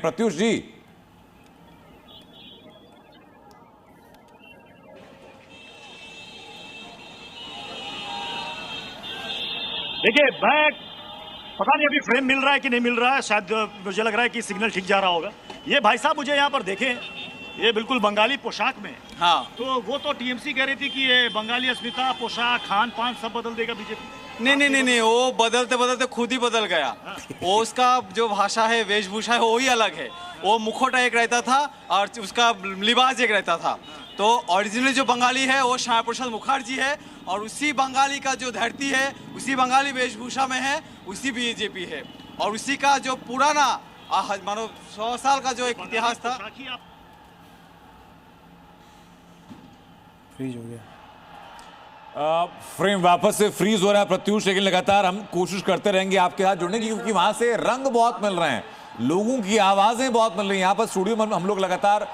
प्रत्युष जी। देखिए, मैं पता नहीं अभी फ्रेम मिल रहा है कि नहीं मिल रहा है, शायद मुझे लग रहा है कि सिग्नल ठीक जा रहा होगा। ये भाई साहब मुझे यहाँ पर देखें, ये बिल्कुल बंगाली पोशाक में। हाँ, तो वो तो टीएमसी कह रही थी कि ये बंगाली अस्मिता, पोशाक, खान पान सब बदल देगा बीजेपी। नहीं, वो बदलते बदलते खुद ही बदल गया। वो उसका जो भाषा है, वेशभूषा है, वो ही अलग है। वो मुखौटा एक रहता था और उसका लिबास एक रहता था। तो ओरिजिनली जो बंगाली है वो श्यामा प्रसाद मुखर्जी है, और उसी बंगाली का जो धरती है, उसी बंगाली वेशभूषा में है, उसी बीजेपी है। और उसी का जो पुराना मानो 100 साल का जो एक इतिहास था। फ्रीज हो गया, फ्रेम वापस से फ्रीज हो रहा है प्रत्युष, लेकिन लगातार हम कोशिश करते रहेंगे आपके साथ जुड़ने की, क्योंकि वहां से रंग बहुत मिल रहे हैं, लोगों की आवाजें बहुत मिल रही हैं। यहाँ पर स्टूडियो में हम लोग लगातार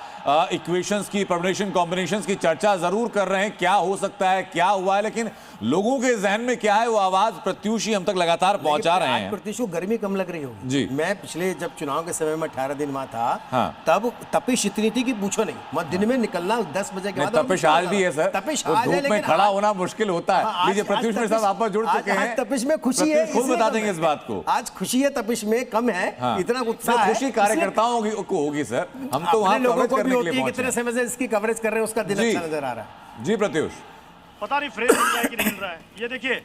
इक्वेशंस की, परम्यूटेशन कॉम्बिनेशंस की चर्चा जरूर कर रहे हैं, क्या हो सकता है, क्या हुआ है, लेकिन लोगों के जहन में क्या है वो आवाज प्रत्युष ही हम तक लगातार पहुंचा रहे हैं। प्रत्युष को गर्मी कम लग रही होगी जी। मैं पिछले जब चुनाव के समय में 18 दिन वहां था, हाँ। तब तपिश इतनी थी कि पूछो नहीं, मैं दिन में निकलना 10 बजे के बाद। तपिश आज भी है सर, तपिश तो आज है, धूप में खड़ा होना मुश्किल होता है। लीजिए प्रत्युष मेरे साथ वापस जुड़ चुके हैं। तपिश में खुशी है, खुद बता देंगे इस बात को। आज खुशी है, तपिश में कम है, इतना उत्साह है। खुशी कार्यकर्ताओं को होगी सर, हम तो वहां लोगों को भी करने के होती लिए है, पहुंचे कितने समय से इसकी कवरेज कर रहे हैं, उसका दिन अच्छा नजर आ रहा है। जी प्रत्युष, पता नहीं फ्रेम मिल रहा है कि नहीं मिल रहा है। ये देखिए,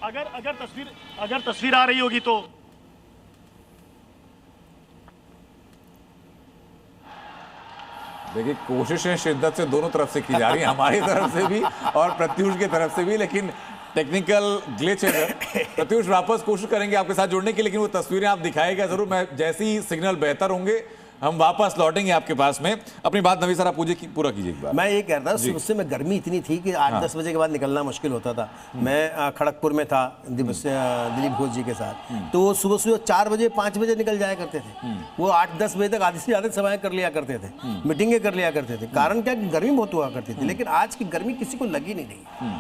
अगर तस्वीर आ रही होगी तो देखिए कोशिशें शिद्दत से दोनों तरफ से की जा रही है, हमारी तरफ से भी और प्रत्युष की तरफ से भी, लेकिन टेक्निकल ग्लिच है सर। प्रत्युष वापस कोशिश करेंगे आपके साथ जुड़ने की, लेकिन वो तस्वीरें आप दिखाएगा जरूर। मैं जैसे ही सिग्नल बेहतर होंगे हम वापस लौटेंगे आपके पास में। अपनी बात नवी सर आप पूरा कीजिए एक बार। मैं ये कह रहा था, उससे में गर्मी इतनी थी कि 8-10 बजे के बाद निकलना मुश्किल होता था। मैं खड़गपुर में था दिलीप घोष जी के साथ, तो सुबह 4 बजे 5 बजे निकल जाया करते थे। वो 8-10 बजे तक आधी से ज़्यादा सभाएं कर लिया करते थे, मीटिंगें कर लिया करते थे। कारण क्या, गर्मी बहुत हुआ करती थी। लेकिन आज की गर्मी किसी को लगी नहीं रही,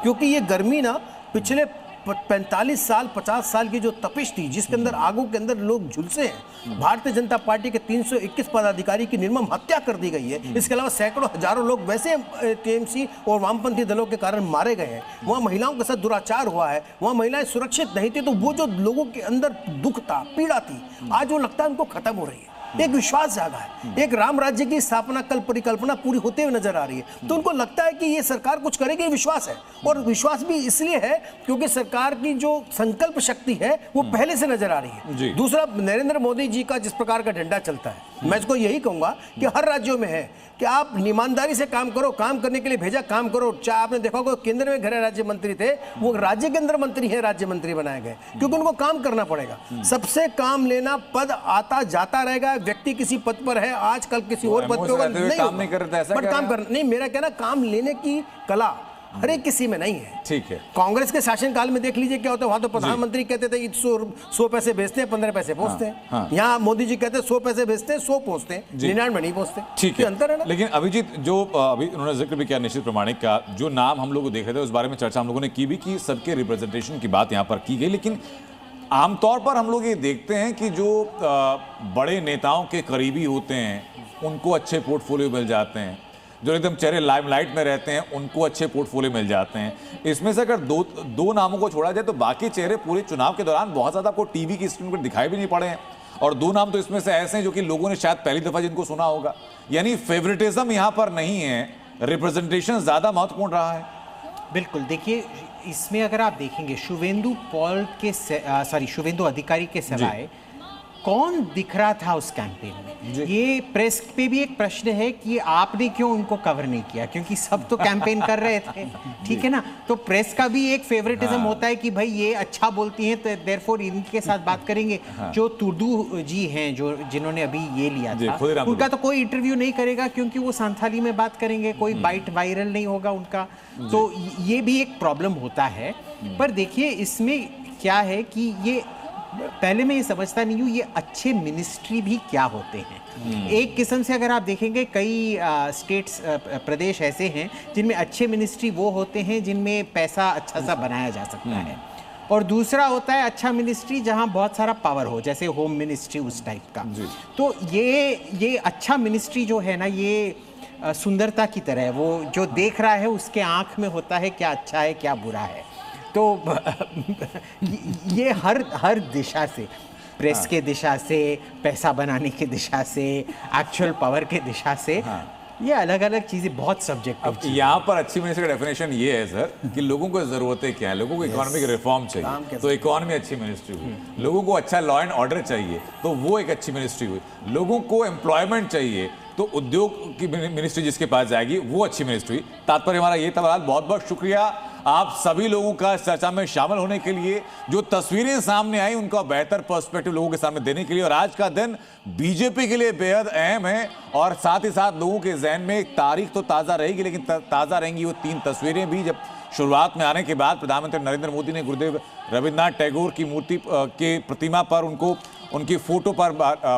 क्योंकि ये गर्मी ना पिछले 45 साल 50 साल की जो तपिश थी, जिसके अंदर आगों के अंदर लोग झुलसे हैं। भारतीय जनता पार्टी के 321 पदाधिकारी की निर्मम हत्या कर दी गई है। इसके अलावा सैकड़ों हजारों लोग वैसे टीएमसी और वामपंथी दलों के कारण मारे गए हैं। वहाँ महिलाओं के साथ दुराचार हुआ है, वहाँ महिलाएं सुरक्षित नहीं थी। तो वो जो लोगों के अंदर दुख था, पीड़ा थी, आज वो लगता है उनको खत्म हो रही है। एक विश्वास जागा है, एक राम राज्य की स्थापना कल परिकल्पना पूरी होते हुए नजर आ रही है। तो उनको लगता है कि ये सरकार कुछ करेगी, विश्वास है। और विश्वास भी इसलिए है क्योंकि सरकार की जो संकल्प शक्ति है वो पहले से नजर आ रही है। दूसरा, नरेंद्र मोदी जी का जिस प्रकार का डंडा चलता है, मैं इसको यही कहूंगा कि हर राज्यों में है कि आप ईमानदारी से काम करो, काम करने के लिए भेजा, काम करो। चाहे आपने देखा होगा केंद्र में गृह राज्य मंत्री थे, वो राज्य के अंदर मंत्री है, राज्य मंत्री बनाए गए, क्योंकि उनको काम करना पड़ेगा। सबसे काम लेना, पद आता जाता रहेगा। व्यक्ति किसी पद पर है, आज कल किसी और पद पे होगा, नहीं काम नहीं करता ऐसा, बट काम करना नहीं। मेरा कहना, काम लेने की कला हर एक किसी में नहीं है। ठीक है, कांग्रेस के शासनकाल में देख लीजिए क्या होता है। वहां तो प्रधानमंत्री कहते थे 100 पैसे भेजते हैं, 15 पैसे पहुंचते हैं। यहाँ मोदी जी कहते हैं 100 पैसे भेजते हैं, 100 पहुंचते हैं, 99 नहीं पहुंचते। ठीक है, अंतर है ना। लेकिन अभिजीत, जो अभी उन्होंने जिक्र भी किया निश्चित प्रमाणिक का, जो नाम हम लोग देख रहे थे उस बारे में चर्चा हम लोगों ने की भी, कि सबके रिप्रेजेंटेशन की बात यहाँ पर की गई। लेकिन आमतौर पर हम लोग ये देखते हैं कि जो बड़े नेताओं के करीबी होते हैं उनको अच्छे पोर्टफोलियो मिल जाते हैं, जो एकदम चेहरे लाइमलाइट में रहते हैं उनको अच्छे पोर्टफोलियो मिल जाते हैं। इसमें से अगर दो नामों को छोड़ा जाए तो बाकी चेहरे पूरे चुनाव के दौरान बहुत ज़्यादा आपको टीवी की स्क्रीन पर दिखाई भी नहीं पड़े हैं। और 2 नाम तो इसमें से ऐसे हैं जो कि लोगों ने शायद पहली दफ़ा जिनको सुना होगा। यानी फेवरेटिज्म यहाँ पर नहीं है, रिप्रेजेंटेशन ज़्यादा महत्वपूर्ण रहा है। बिल्कुल, देखिए इसमें अगर आप देखेंगे शुवेंदु अधिकारी के सिवाय कौन दिख रहा था उस कैंपेन में। ये प्रेस पे भी एक प्रश्न है कि आपने क्यों उनको कवर नहीं किया, क्योंकि सब तो कैंपेन कर रहे थे, ठीक है ना। तो प्रेस का भी एक फेवरेटिज्म होता है कि भाई ये अच्छा बोलती हैं तो देयरफॉर इनके साथ बात करेंगे। जो तुर्दू जी हैं, जो जिन्होंने अभी ये लिया था, उनका तो कोई इंटरव्यू नहीं करेगा क्योंकि वो संथाली में बात करेंगे, कोई बाइट वायरल नहीं होगा उनका। तो ये भी एक प्रॉब्लम होता है। पर देखिए इसमें क्या है कि ये पहले मैं ये समझता नहीं हूँ ये अच्छे मिनिस्ट्री भी क्या होते हैं। एक किस्म से अगर आप देखेंगे कई स्टेट्स प्रदेश ऐसे हैं जिनमें अच्छे मिनिस्ट्री वो होते हैं जिनमें पैसा अच्छा सा बनाया जा सकता है। और दूसरा होता है अच्छा मिनिस्ट्री जहां बहुत सारा पावर हो, जैसे होम मिनिस्ट्री उस टाइप का। तो ये अच्छा मिनिस्ट्री जो है ना, ये सुंदरता की तरह है, वो जो देख रहा है उसके आंख में होता है क्या अच्छा है क्या बुरा है। तो ये हर दिशा से, प्रेस के दिशा से, पैसा बनाने की दिशा से, एक्चुअल पावर के दिशा से, ये अलग अलग चीजें बहुत सब्जेक्टिव। अब यहाँ पर अच्छी मिनिस्ट्री का डेफिनेशन ये है सर कि लोगों को ज़रूरतें क्या है, लोगों को इकोनॉमिक रिफॉर्म चाहिए तो इकोनॉमी अच्छी मिनिस्ट्री हुई, लोगों को अच्छा लॉ एंड ऑर्डर चाहिए तो वो एक अच्छी मिनिस्ट्री हुई, लोगों को एम्प्लॉयमेंट चाहिए तो उद्योग की मिनिस्ट्री जिसके पास जाएगी वो अच्छी मिनिस्ट्री। तात्पर्य हमारा ये था। बहुत बहुत शुक्रिया आप सभी लोगों का इस चर्चा में शामिल होने के लिए, जो तस्वीरें सामने आई उनका बेहतर पर्सपेक्टिव लोगों के सामने देने के लिए। और आज का दिन बीजेपी के लिए बेहद अहम है और साथ ही साथ लोगों के जहन में एक तारीख तो ताज़ा रहेगी, लेकिन ताज़ा रहेंगी वो 3 तस्वीरें भी। जब शुरुआत में आने के बाद प्रधानमंत्री नरेंद्र मोदी ने गुरुदेव रविन्द्रनाथ टैगोर की मूर्ति के प्रतिमा पर उनकी फोटो पर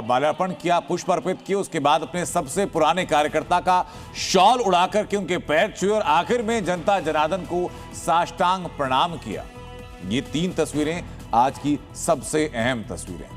माल्यार्पण किया, पुष्प अर्पित किए, उसके बाद अपने सबसे पुराने कार्यकर्ता का शॉल उड़ा करके उनके पैर छुए और आखिर में जनता जनार्दन को साष्टांग प्रणाम किया। ये 3 तस्वीरें आज की सबसे अहम तस्वीरें।